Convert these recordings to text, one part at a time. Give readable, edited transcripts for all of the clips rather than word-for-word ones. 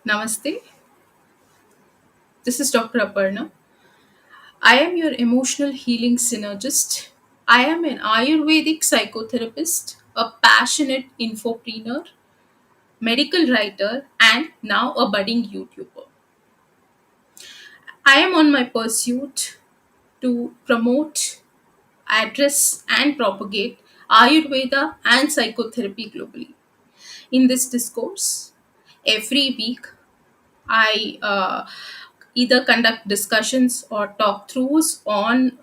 Namaste. This is Dr. Aparna. I am your emotional healing synergist. I am an Ayurvedic psychotherapist, a passionate infopreneur, medical writer, and now a budding YouTuber. I am on my pursuit to promote, address, and propagate Ayurveda and psychotherapy globally. In this discourse, every week I either conduct discussions or talk throughs on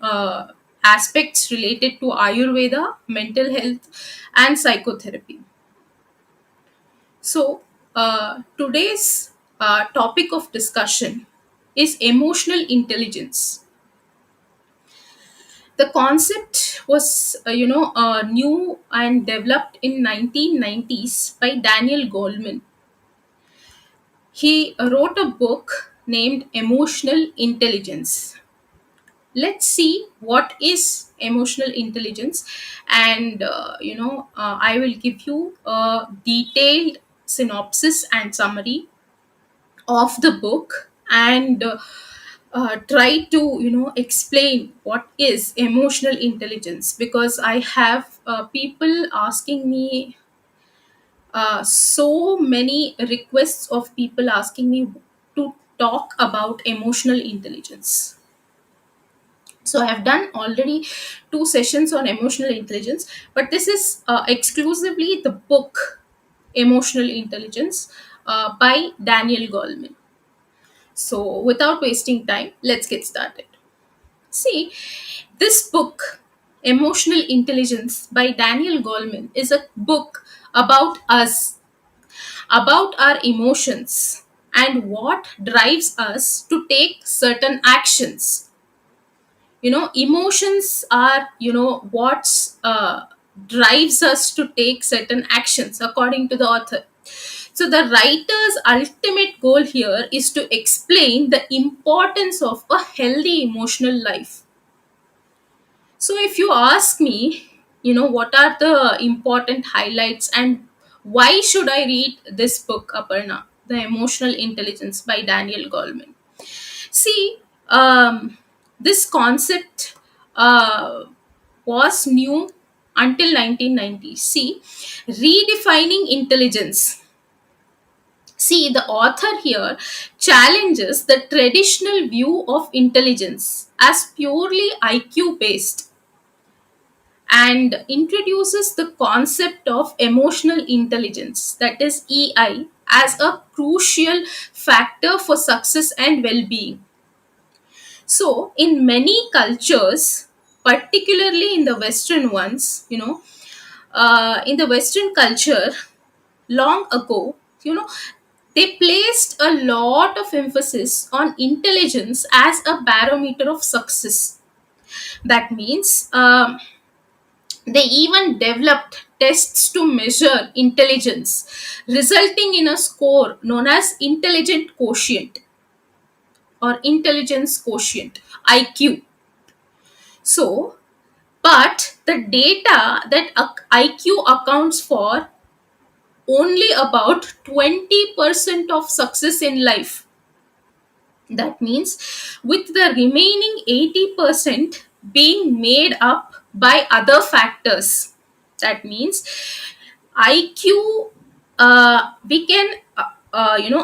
aspects related to Ayurveda, mental health, and psychotherapy. So, today's topic of discussion is emotional intelligence. The concept was, new and developed in 1990s by Daniel Goleman. He wrote a book named Emotional Intelligence. Let's see what is emotional intelligence, and I will give you a detailed synopsis and summary of the book, and try to explain what is emotional intelligence, because I have people asking me so many requests of people asking me to talk about emotional intelligence. So I have done already 2 sessions on emotional intelligence, but this is exclusively the book Emotional Intelligence by Daniel Goleman. So without wasting time, let's get started. See, this book Emotional Intelligence by Daniel Goleman is a book about us, about our emotions, and what drives us to take certain actions. Emotions are what's drives us to take certain actions according to the author. So the writer's ultimate goal here is to explain the importance of a healthy emotional life. So if you ask me, what are the important highlights and why should I read this book, Aparna, The Emotional Intelligence by Daniel Goleman? See, this concept uh, was new until 1990. See, redefining intelligence. See, the author here challenges the traditional view of intelligence as purely IQ based, and introduces the concept of emotional intelligence, that is EI, as a crucial factor for success and well being. So, in many cultures, particularly in the Western ones, in the Western culture, long ago, they placed a lot of emphasis on intelligence as a barometer of success. That means they even developed tests to measure intelligence, resulting in a score known as intelligent quotient or intelligence quotient, IQ. So, but the data that IQ accounts for only about 20% of success in life. That means with the remaining 80% being made up by other factors. That means IQ, we can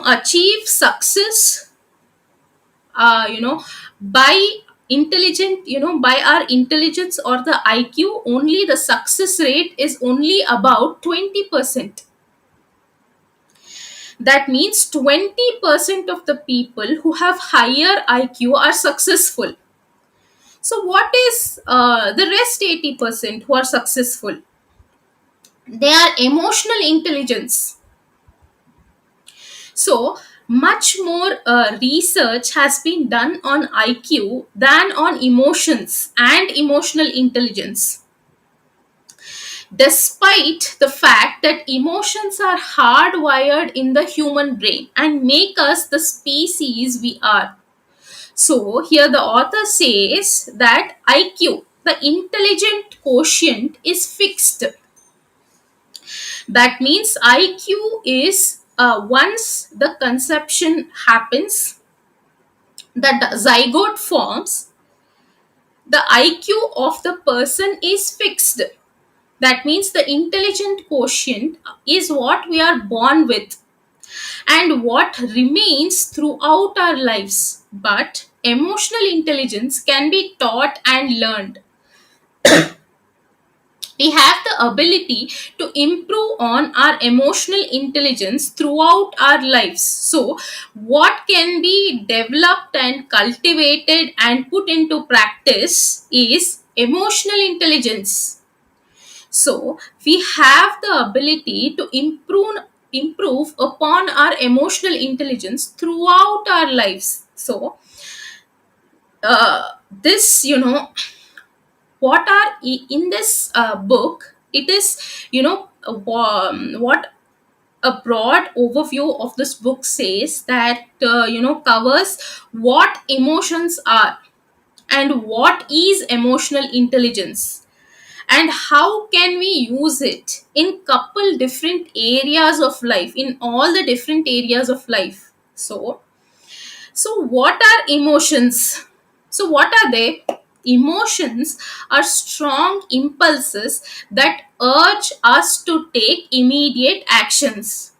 achieve success by by our intelligence or the IQ. Only the success rate is only about 20%. That means 20% of the people who have higher IQ are successful. So what is the rest 80% who are successful? They are emotional intelligence. So much more research has been done on IQ than on emotions and emotional intelligence, despite the fact that emotions are hardwired in the human brain and make us the species we are. So, here the author says that IQ, the intelligent quotient, is fixed. That means IQ is once the conception happens, the zygote forms, the IQ of the person is fixed. That means the intelligent quotient is what we are born with and what remains throughout our lives. But emotional intelligence can be taught and learned. We have the ability to improve on our emotional intelligence throughout our lives. So what can be developed and cultivated and put into practice is emotional intelligence. So we have the ability to improve upon our emotional intelligence throughout our lives. So this, what are in this book, it is, what a broad overview of this book says that, covers what emotions are and what is emotional intelligence and how can we use it in couple different areas of life, in all the different areas of life. So what are emotions? So, what are they? Emotions are strong impulses that urge us to take immediate actions.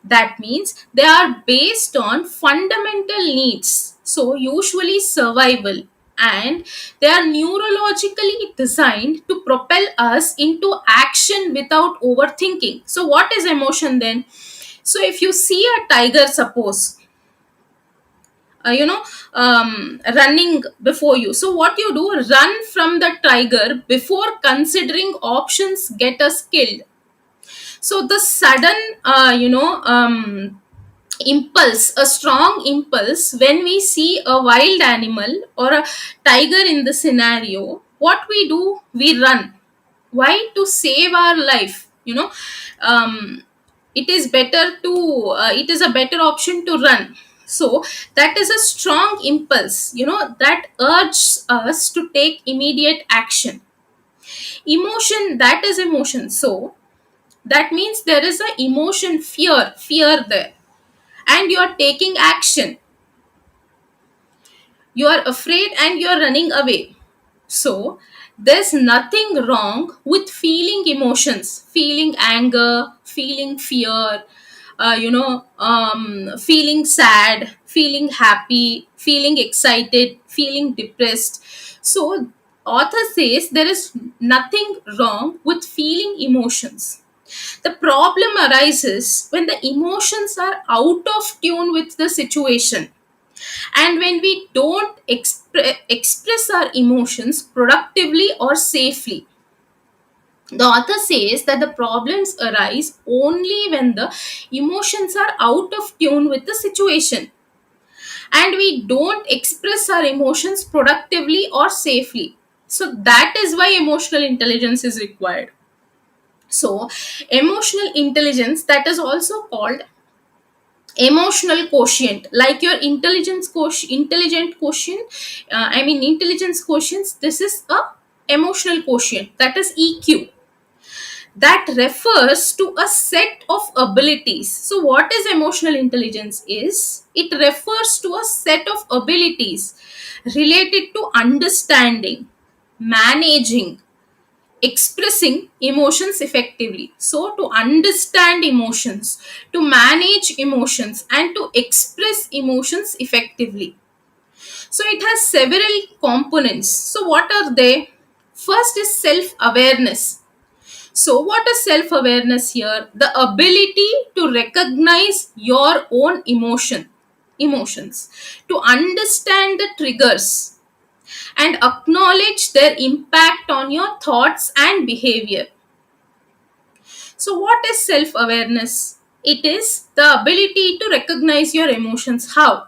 That means they are based on fundamental needs, so usually survival, and they are neurologically designed to propel us into action without overthinking. So, what is emotion then? So, if you see a tiger, suppose, running before you, so what you do, run from the tiger before considering options get us killed. So the sudden, impulse, a strong impulse when we see a wild animal or a tiger in the scenario, what we do, we run. Why? To save our life, it is better to, it is a better option to run. So that is a strong impulse, that urges us to take immediate action. Emotion, that is emotion. So that means there is a emotion, fear there, and you are taking action. You are afraid and you are running away. So there's nothing wrong with feeling emotions, feeling anger, feeling fear, feeling sad, feeling happy, feeling excited, feeling depressed. So author says there is nothing wrong with feeling emotions. The problem arises when the emotions are out of tune with the situation and when we don't express our emotions productively or safely. The author says that the problems arise only when the emotions are out of tune with the situation and we don't express our emotions productively or safely. So that is why emotional intelligence is required. So emotional intelligence, that is also called emotional quotient, like your intelligent quotient, intelligence quotient, this is a emotional quotient, that is EQ, that refers to a set of abilities. So what is emotional intelligence is, it refers to a set of abilities related to understanding, managing, expressing emotions effectively. So to understand emotions, to manage emotions, and to express emotions effectively. So it has several components. So what are they? First is self awareness. So what is self awareness here? The ability to recognize your own emotions, to understand the triggers and acknowledge their impact on your thoughts and behavior. So, what is self awareness? It is the ability to recognize your emotions. How?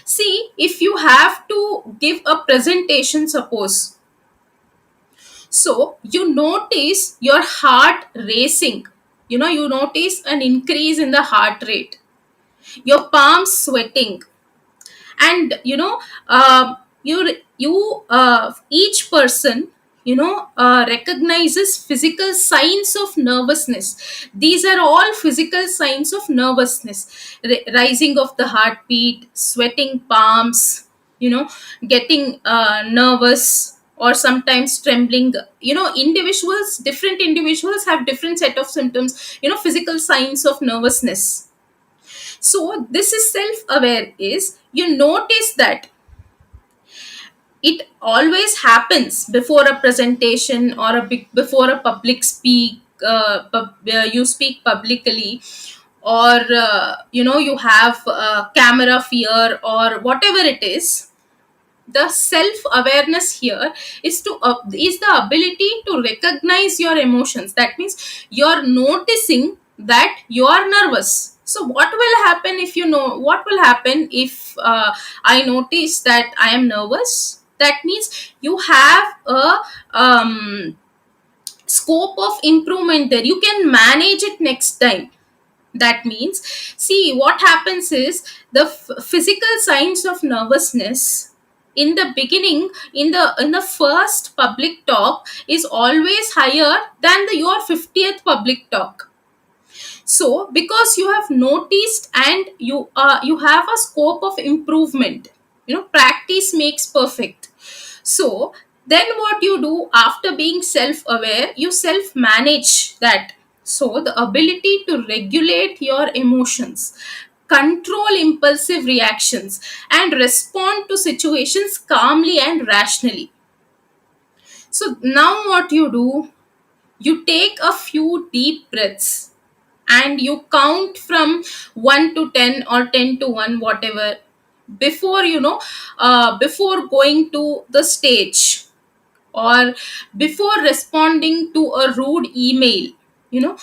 See, if you have to give a presentation, suppose, so you notice your heart racing, you notice an increase in the heart rate, your palms sweating, and you each person recognizes physical signs of nervousness. These are all physical signs of nervousness. Rising of the heartbeat, sweating palms, getting nervous, or sometimes trembling. Different individuals have different set of symptoms, physical signs of nervousness. So this is self aware, is you notice that it always happens before a presentation or before a public speak, you speak publicly, or you have camera fear or whatever it is. The self awareness here is the ability to recognize your emotions. That means you're noticing that you are nervous. So what will happen if what will happen if I notice that I am nervous? That means you have a scope of improvement there. You can manage it next time. That means, see, what happens is the physical signs of nervousness in the beginning, in the first public talk, is always higher than your 50th public talk. So because you have noticed, and you have a scope of improvement, practice makes perfect. So then what you do after being self aware, you self manage that. So the ability to regulate your emotions, control impulsive reactions, and respond to situations calmly and rationally. So now what you do, you take a few deep breaths and you count from 1 to 10 or 10 to 1, whatever, before before going to the stage, or before responding to a rude email, you know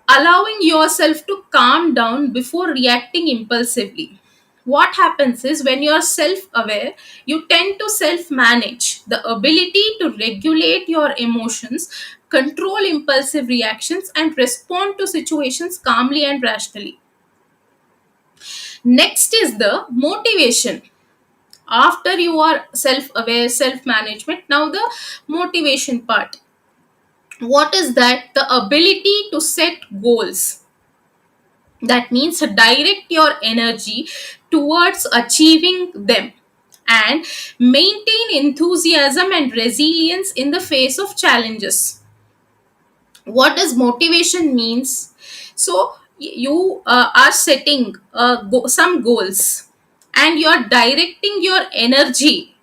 allowing yourself to calm down before reacting impulsively. What happens is, when you're self aware, you tend to self manage. The ability to regulate your emotions, control impulsive reactions, and respond to situations calmly and rationally. Next is the motivation. After you are self aware, self management, now the motivation part. What is that? The ability to set goals. That means direct your energy towards achieving them, and maintain enthusiasm and resilience in the face of challenges. What does motivation means? So you are setting some goals, and you are directing your energy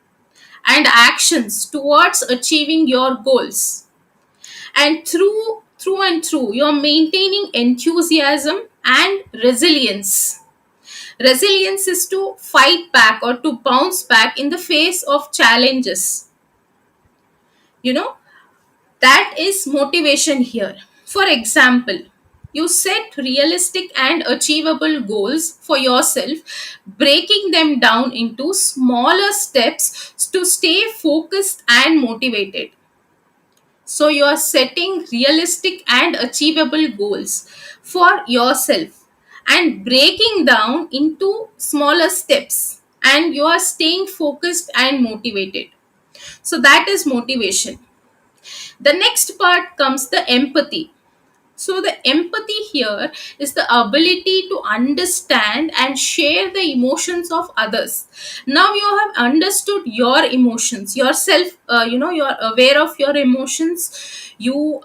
and actions towards achieving your goals, and through and through you're maintaining enthusiasm and resilience. Resilience is to fight back or to bounce back in the face of challenges. you know that is motivation here. For example, you set realistic and achievable goals for yourself, breaking them down into smaller steps to stay focused and motivated. So you are setting realistic and achievable goals for yourself and breaking down into smaller steps, and you are staying focused and motivated. So that is motivation. The next part comes the empathy. So the empathy here is the ability to understand and share the emotions of others. Now you have understood your emotions, yourself, you're aware of your emotions. You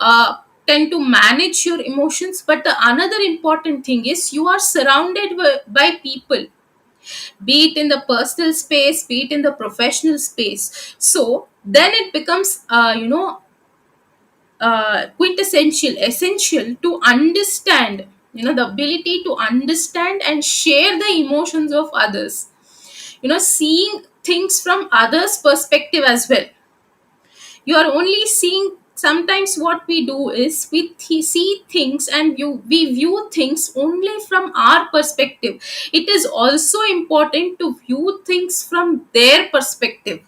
tend to manage your emotions. But the another important thing is, you are surrounded by people, be it in the personal space, be it in the professional space. So then it becomes, quintessential, essential to understand, the ability to understand and share the emotions of others, seeing things from others perspective as well. You are only seeing, sometimes what we do is we see things, and we view things only from our perspective. It is also important to view things from their perspective,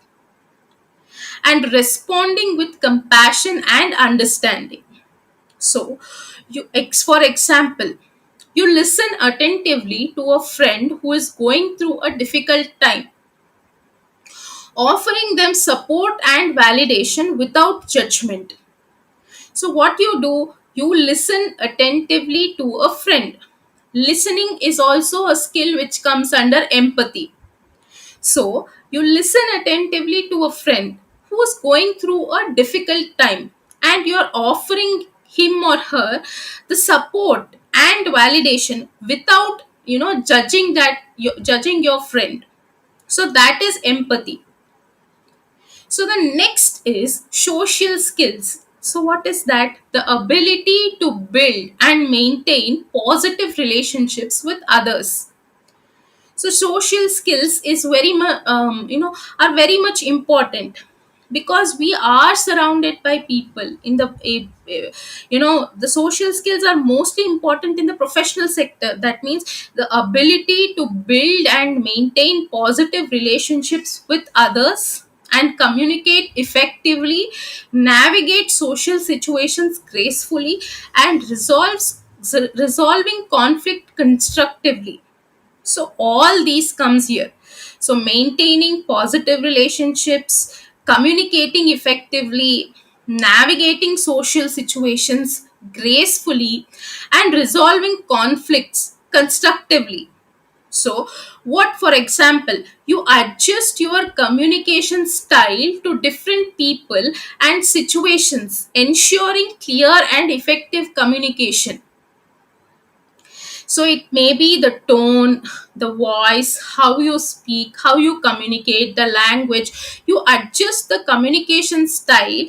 and responding with compassion and understanding. So, for example, you listen attentively to a friend who is going through a difficult time, offering them support and validation without judgment. So, what you do, you listen attentively to a friend. Listening is also a skill which comes under empathy. So, you listen attentively to a friend who is going through a difficult time, and you're offering him or her the support and validation without judging your friend. So that is empathy. So the next is social skills. So what is that? The ability to build and maintain positive relationships with others. So social skills is are very much important, because we are surrounded by people in the social skills are mostly important in the professional sector. That means the ability to build and maintain positive relationships with others and communicate effectively, navigate social situations gracefully, and resolving conflict constructively. So all these comes here. So maintaining positive relationships, communicating effectively, navigating social situations gracefully, and resolving conflicts constructively. So, what, for example, you adjust your communication style to different people and situations, ensuring clear and effective communication. So it may be the tone, the voice, how you speak, how you communicate, the language. You adjust the communication style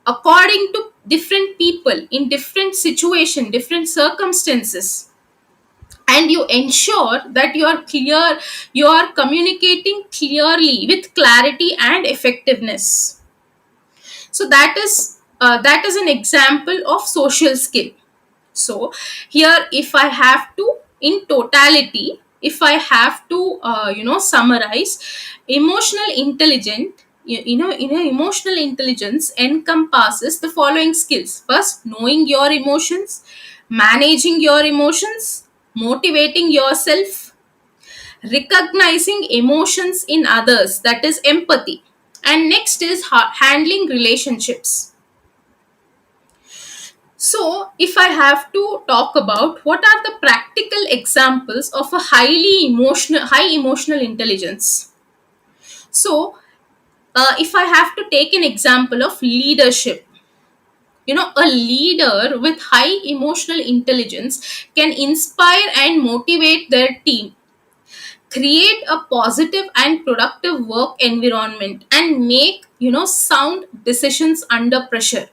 according to different people in different situation, different circumstances. And you ensure that you are communicating clearly with clarity and effectiveness. So that is an example of social skill. So here, if I have to, in totality, if I have to summarize, emotional intelligent emotional intelligence encompasses the following skills. First, knowing your emotions, managing your emotions, motivating yourself, recognizing emotions in others, that is empathy, and next is handling relationships. So, if I have to talk about what are the practical examples of a high emotional intelligence. So, if I have to take an example of leadership, a leader with high emotional intelligence can inspire and motivate their team, create a positive and productive work environment, and make, sound decisions under pressure,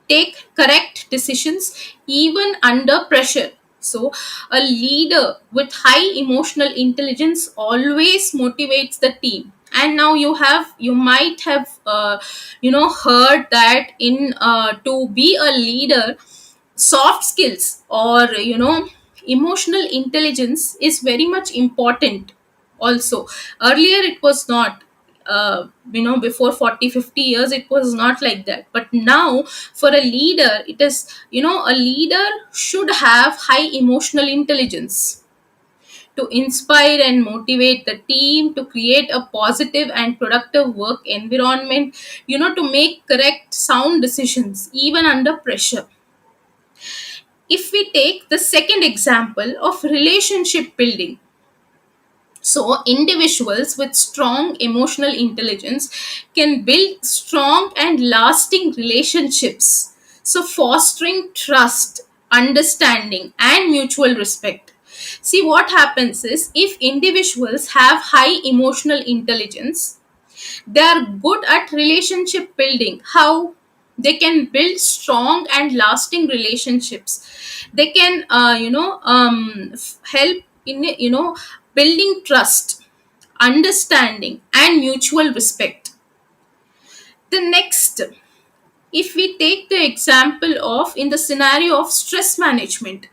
take correct decisions even under pressure. So, a leader with high emotional intelligence always motivates the team. And now you might have heard that in to be a leader, soft skills or emotional intelligence is very much important also. Earlier it was not, before 40-50 years it was not like that, but now for a leader it is, a leader should have high emotional intelligence to inspire and motivate the team, to create a positive and productive work environment, to make correct sound decisions even under pressure. If we take the second example of relationship building, so individuals with strong emotional intelligence can build strong and lasting relationships, so fostering trust, understanding, and mutual respect. See, what happens is, if individuals have high emotional intelligence, they are good at relationship building. How? They can build strong and lasting relationships. They can help in building trust, understanding, and mutual respect. The next, if we take the example of, in the scenario of stress management,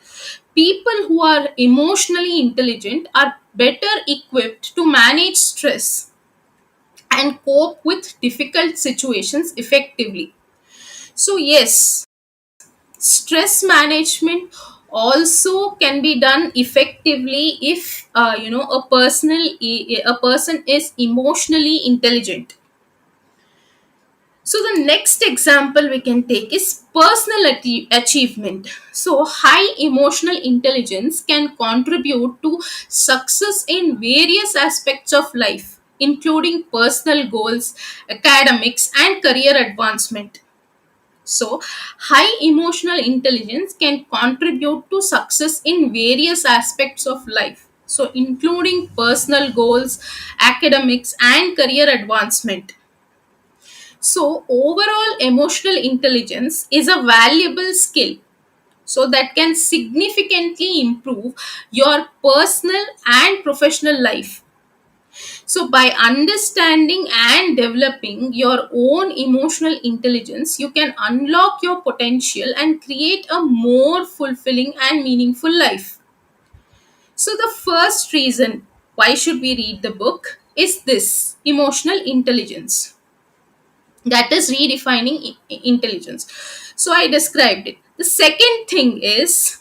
people who are emotionally intelligent are better equipped to manage stress and cope with difficult situations effectively. So, yes, stress management also can be done effectively if a person is emotionally intelligent. So the next example we can take is personal achievement. So high emotional intelligence can contribute to success in various aspects of life, including personal goals, academics, and career advancement. So high emotional intelligence can contribute to success in various aspects of life. So including personal goals, academics, and career advancement. So, overall, emotional intelligence is a valuable skill, so that can significantly improve your personal and professional life. So, by understanding and developing your own emotional intelligence, you can unlock your potential and create a more fulfilling and meaningful life. So, the first reason why should we read the book is this: emotional intelligence, that is redefining intelligence. So I described it. The second thing is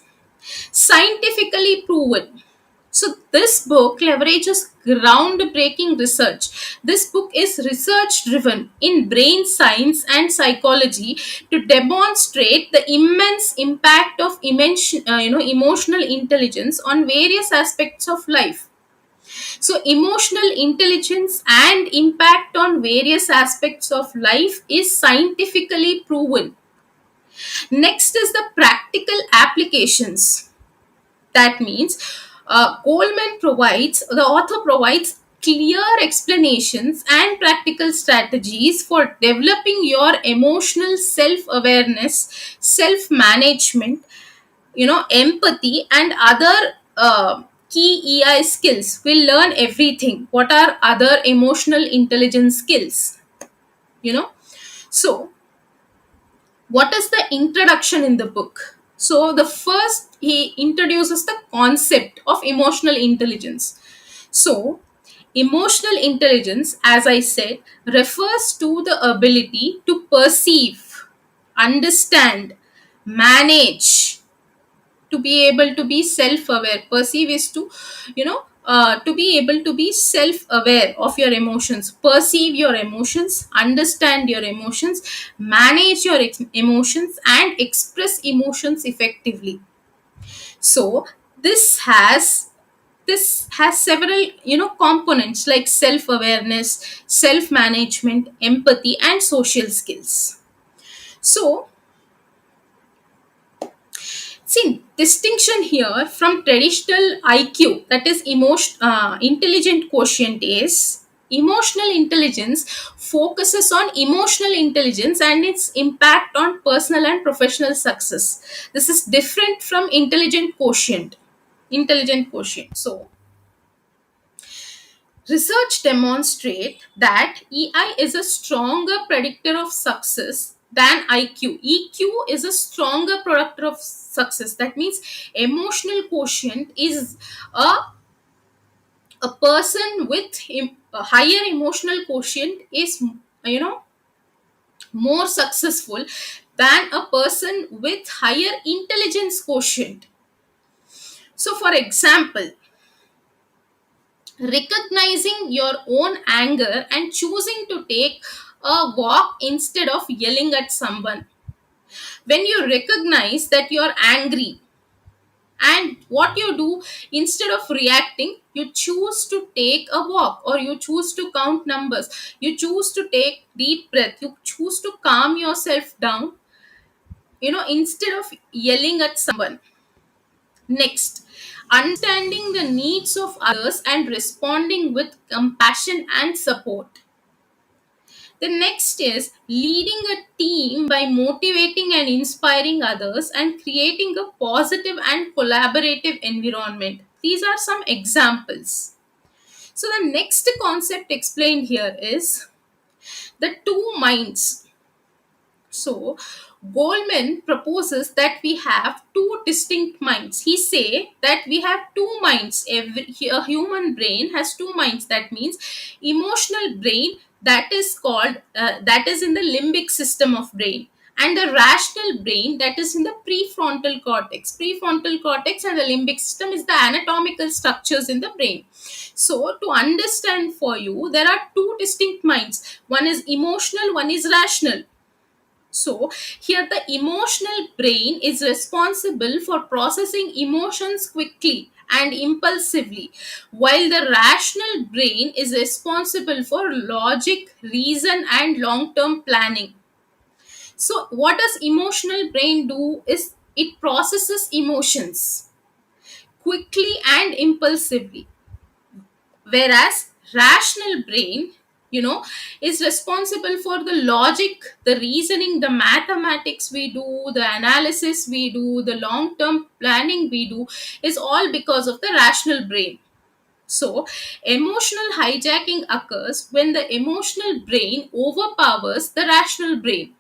scientifically proven. So this book leverages groundbreaking research. This book is research driven in brain science and psychology to demonstrate the immense impact of emotional intelligence on various aspects of life. So, emotional intelligence and impact on various aspects of life is scientifically proven. Next is the practical applications. That means the author provides clear explanations and practical strategies for developing your emotional self awareness, self management, empathy, and other key EI skills. We'll learn everything. What are other emotional intelligence skills? You know, so what is the introduction in the book? So the first, he introduces the concept of emotional intelligence. So emotional intelligence, as I said, refers to the ability to perceive, understand, manage, to be able to be self-aware. Perceive is to be able to be self-aware of your emotions, perceive your emotions, understand your emotions, manage your emotions, and express emotions effectively. So this has several components like self-awareness, self-management, empathy, and social skills. So see, distinction here from traditional IQ, that is intelligent quotient, is emotional intelligence focuses on emotional intelligence and its impact on personal and professional success. This is different from intelligent quotient. Intelligent quotient. So, research demonstrate that EI is a stronger predictor of success than IQ. EQ is a stronger predictor of success. That means emotional quotient is a, a person with a higher emotional quotient is more successful than a person with higher intelligence quotient. So for example, recognizing your own anger and choosing to take a walk instead of yelling at someone. When you recognize that you're angry, and what you do, instead of reacting, you choose to take a walk, or you choose to count numbers, you choose to take deep breath, you choose to calm yourself down, instead of yelling at someone. Next, understanding the needs of others and responding with compassion and support. The next is leading a team by motivating and inspiring others and creating a positive and collaborative environment. These are some examples. So, the next concept explained here is the two minds. So, Goleman proposes that we have two distinct minds. He say that we have two minds. A human brain has two minds. That means emotional brain, that is in the limbic system of brain, and the rational brain, that is in the prefrontal cortex. Prefrontal cortex and the limbic system is the anatomical structures in the brain. So to understand for you, there are two distinct minds. One is emotional, one is rational. So, here the emotional brain is responsible for processing emotions quickly and impulsively, while the rational brain is responsible for logic, reason, and long term planning. So, what does emotional brain do is it processes emotions quickly and impulsively, whereas rational brain, you know, is responsible for the logic, the reasoning, the mathematics we do, the analysis we do, the long term planning we do, is all because of the rational brain. So emotional hijacking occurs when the emotional brain overpowers the rational brain.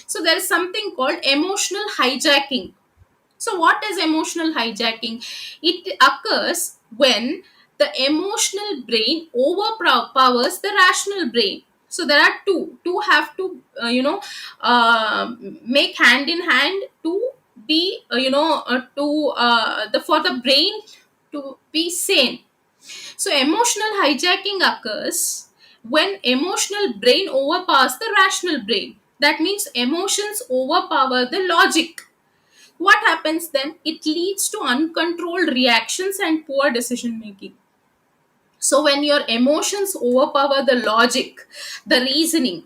So there is something called emotional hijacking. So, what is emotional hijacking? It occurs when the emotional brain overpowers the rational brain. So, there are two. Two have to, make hand in hand to be, for the brain to be sane. So, emotional hijacking occurs when emotional brain overpowers the rational brain. That means emotions overpower the logic. What happens then? It leads to uncontrolled reactions and poor decision making. So when your emotions overpower the logic, the reasoning,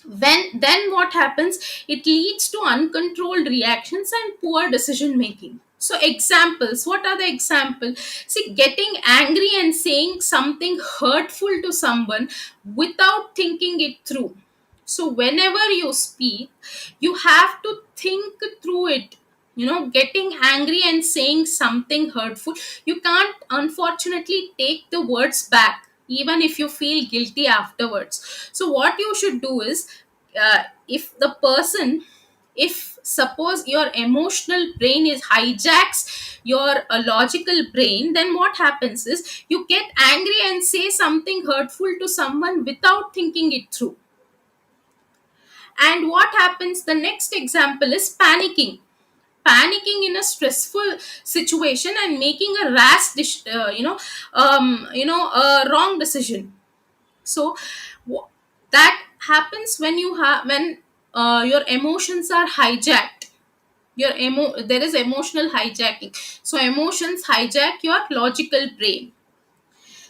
when then what happens? It leads to uncontrolled reactions and poor decision making. So examples, what are the examples? See, getting angry and saying something hurtful to someone without thinking it through. So whenever you speak, you have to think through it. You know, getting angry and saying something hurtful, you can't unfortunately take the words back even if you feel guilty afterwards. So what you should do is, if the person, if suppose your emotional brain is hijacks your logical brain, then what happens is you get angry and say something hurtful to someone without thinking it through. And what happens, the next example is panicking in a stressful situation and making a a wrong decision. So that happens when you have, when your emotions are hijacked. There is emotional hijacking. So emotions hijack your logical brain.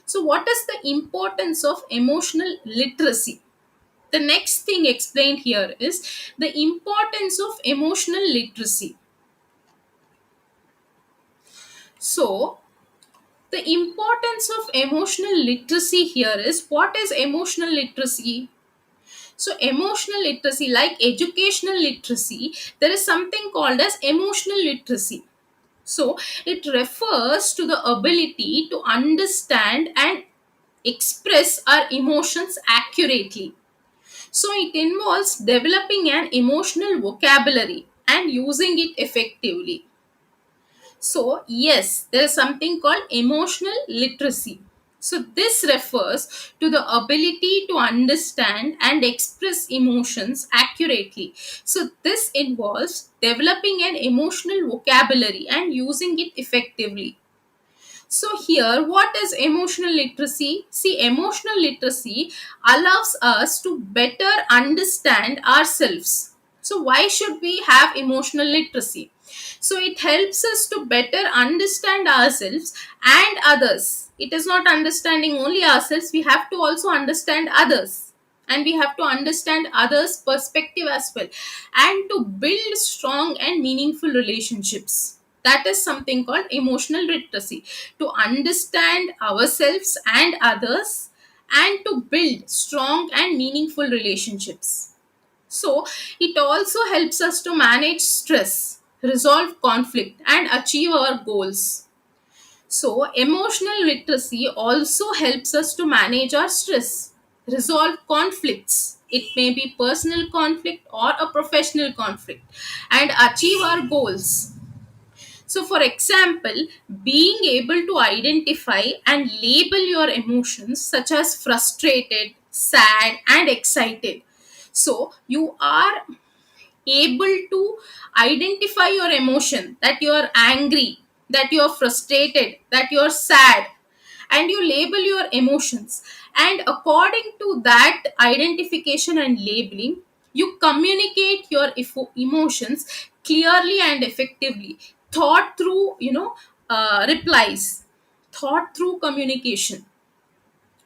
So what is the importance of emotional literacy? The next thing explained here is the importance of emotional literacy. So the importance of emotional literacy here is, what is emotional literacy? So emotional literacy, like educational literacy, there is something called as emotional literacy. So it refers to the ability to understand and express our emotions accurately. So it involves developing an emotional vocabulary and using it effectively. So, yes, there is something called emotional literacy. So, this refers to the ability to understand and express emotions accurately. So, this involves developing an emotional vocabulary and using it effectively. So, here, what is emotional literacy? See, emotional literacy allows us to better understand ourselves. So, why should we have emotional literacy? So, it helps us to better understand ourselves and others. It is not understanding only ourselves, we have to also understand others. And we have to understand others' perspective as well, and to build strong and meaningful relationships. That is something called emotional literacy, to understand ourselves and others and to build strong and meaningful relationships. So it also helps us to manage stress, resolve conflict, and achieve our goals. So emotional literacy also helps us to manage our stress, resolve conflicts. It may be personal conflict or a professional conflict, and achieve our goals. So, for example, being able to identify and label your emotions such as frustrated, sad, and excited. So, you are able to identify your emotion, that you are angry, that you are frustrated, that you are sad, and you label your emotions. And according to that identification and labeling, you communicate your emotions clearly and effectively, thought through, replies, thought through communication,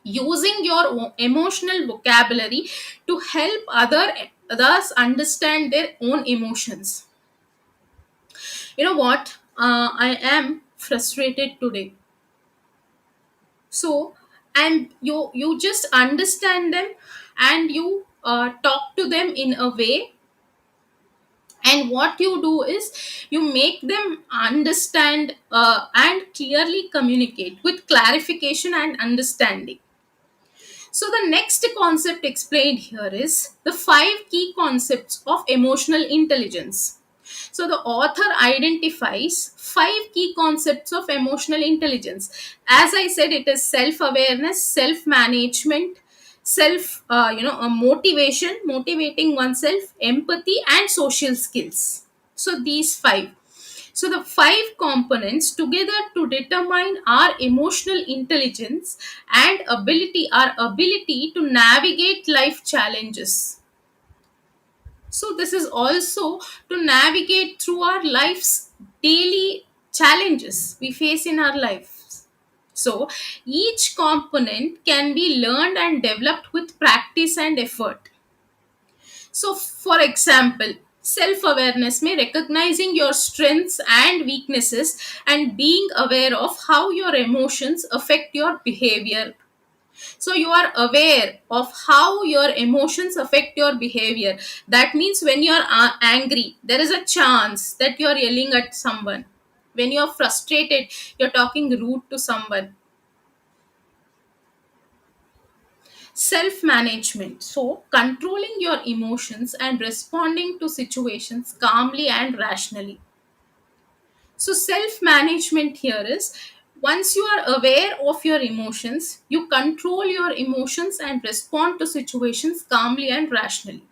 using your emotional vocabulary to help others understand their own emotions. You know what, I am frustrated today. So, and you just understand them, and you talk to them in a way, and what you do is you make them understand, and clearly communicate with clarification and understanding. So the next concept explained here is the five key concepts of emotional intelligence. So the author identifies five key concepts of emotional intelligence. As I said, it is self-awareness, self-management, motivation, motivating oneself, empathy, and social skills. So these five. So the five components together to determine our emotional intelligence and our ability to navigate life challenges. So this is also to navigate through our life's daily challenges we face in our lives. So each component can be learned and developed with practice and effort. So, for example, self awareness may recognizing your strengths and weaknesses and being aware of how your emotions affect your behavior. So, you are aware of how your emotions affect your behavior. That means when you are angry, there is a chance that you are yelling at someone. When you are frustrated, you're talking rude to someone. Self management, so controlling your emotions and responding to situations calmly and rationally. So self management here is, once you are aware of your emotions, you control your emotions and respond to situations calmly and rationally.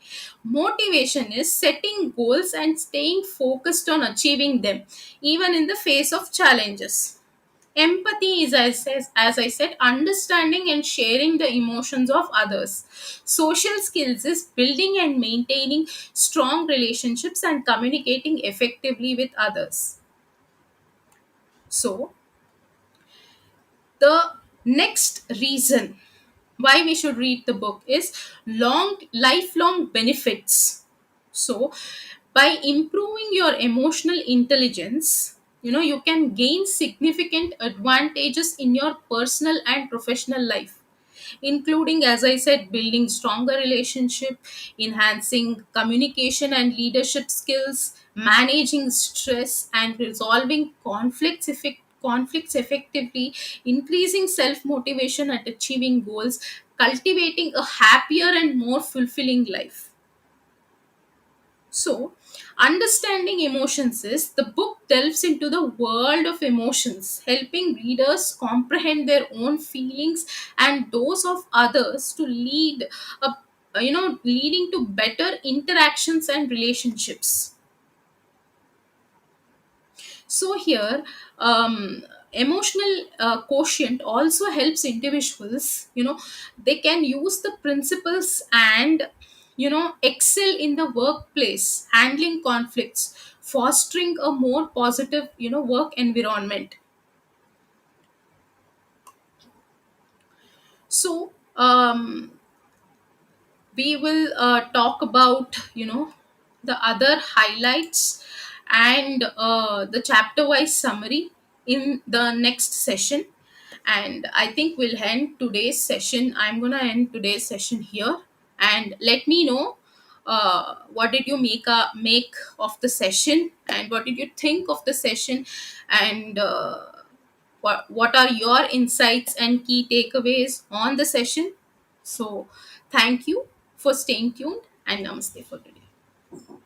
Motivation is setting goals and staying focused on achieving them even in the face of challenges. Empathy is, as I said, understanding and sharing the emotions of others. Social skills is building and maintaining strong relationships and communicating effectively with others. So, the next reason why we should read the book is lifelong benefits. So by improving your emotional intelligence, you can gain significant advantages in your personal and professional life, including, as I said, building stronger relationship, enhancing communication and leadership skills, managing stress and resolving conflicts effectively, increasing self motivation and achieving goals, cultivating a happier and more fulfilling life. So, understanding emotions is, the book delves into the world of emotions, helping readers comprehend their own feelings and those of others to leading to better interactions and relationships. So here, emotional quotient also helps individuals. They can use the principles and excel in the workplace, handling conflicts, fostering a more positive work environment. So we will talk about the other highlights and the chapter wise summary in the next session. And I think we'll end today's session. I'm going to end today's session here, and let me know what did you make of the session, and what did you think of the session, and what are your insights and key takeaways on the session. So thank you for staying tuned, and namaste for today.